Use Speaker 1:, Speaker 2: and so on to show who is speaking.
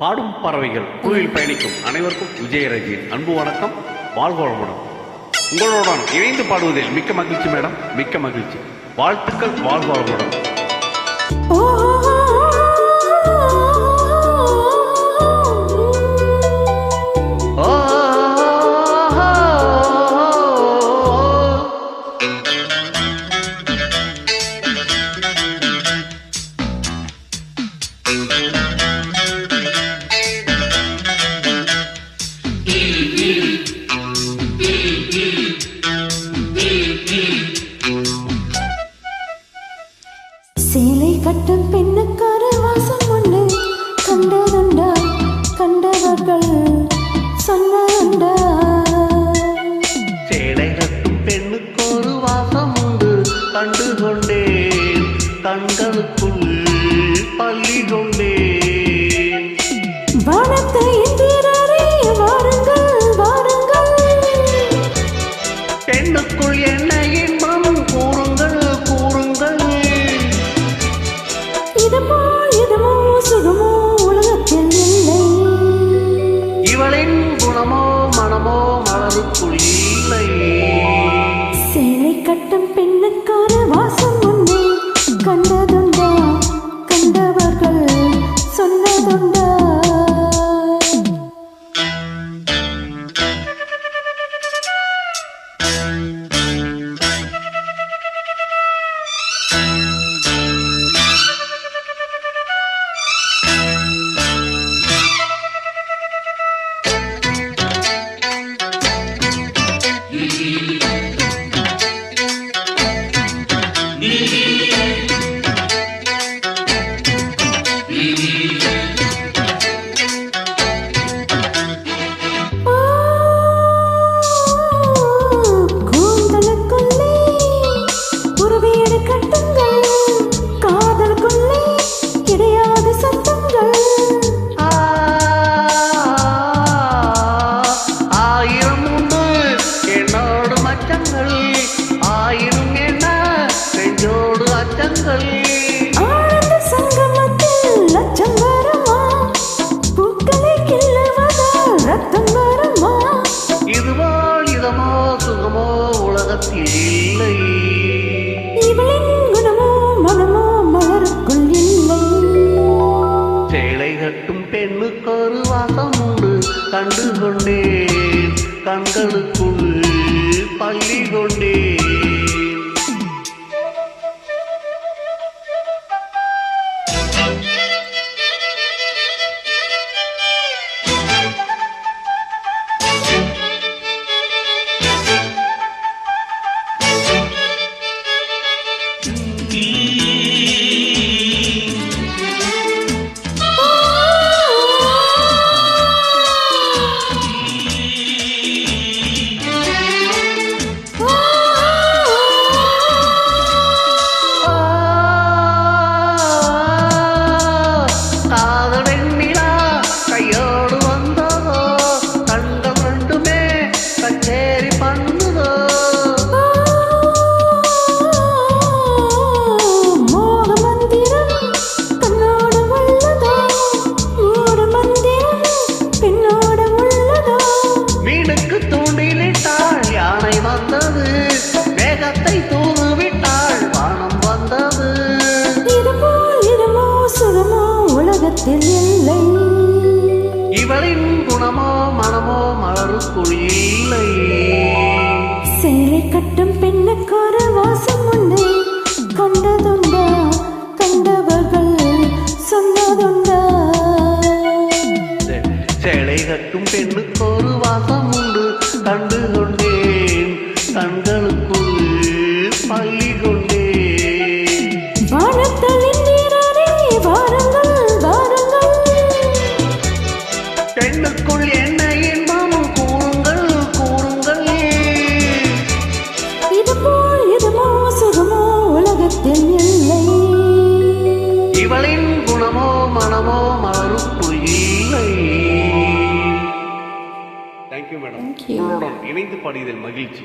Speaker 1: பாடும் பறவைகள் குழுவில் பயணிக்கும் அனைவருக்கும் விஜயராஜின் அன்பு வணக்கம். வாழ்க வளமுடன். உங்களுடன் இணைந்து பாடுவதில் மிக்க மகிழ்ச்சி மேடம், மிக்க மகிழ்ச்சி. வாழ்த்துக்கள். வாழ்க வளமுடன்.
Speaker 2: சேலை கட்டும் பெண்ணுக்கார வாசம் ஒன்று கண்டதுண்டா, கண்டவர்கள் சொன்னதுண்டா.
Speaker 1: சேலை கட்டும் பெண்ணுக்கு ஒரு வாசம் உண்டு, கண்டு கொண்டேன், கண்களுக்குள் பள்ளி கொண்டேன்.
Speaker 2: வானத்தை எந்திரரே வாருங்கள் வாருங்கள்,
Speaker 1: பெண்ணுக்குள் என்ன இன்பம் கூறுங்கள் கூறுங்கள்.
Speaker 2: இதுமோ இதுமோ சுகமோ உலகத்தில் இல்லை,
Speaker 1: இவளின் குணமோ மனமோ மலருக்குள் இல்லை.
Speaker 2: சேலை கட்டும் பெண்ணுக்கார வாசம் ஒன்று கண்டதுண்டா, கண்டவர்கள் சொன்னதுண்டா.
Speaker 1: இல்லை,
Speaker 2: இவளின் குணமோ மனமோ மலருக்குள் இல்லை.
Speaker 1: சேலை கட்டும் பெண்ணுக்கு ஒரு வாசம் உண்டு, கண்டு கொண்டேன், கண்களுக்குள் பள்ளி கொண்டேன்.
Speaker 2: இல்லை,
Speaker 1: இவளின் குணமோ மனமோ மலருக்குள் இல்லை.
Speaker 2: சேலை கட்டும் பெண்ணுக்கார வாசம் ஒன்று கண்டதுண்டா, கண்டவர்கள் சொன்னதுண்டா.
Speaker 1: சேலை கட்டும் பெண்ணுக்கு ஒரு வாசம் உண்டு, கண்டு கொண்டேன், கண்களுக்குள் பள்ளி கொண்டேன்.
Speaker 2: வானத்தலின் நீரே வாருங்கள் வாருங்கள்,
Speaker 1: பெண்ணுக்குள் என்ன இன்பமும் கூறுங்கள் கூறுங்கள்.
Speaker 2: இதுமோ சுகமோ உலகத்தில் இல்லை,
Speaker 1: இவளின் குணமோ மனமோ மலருக்குள் இல்லை. Thank you madam. உங்களுடன் இணைந்து பாடியதில் மகிழ்ச்சி.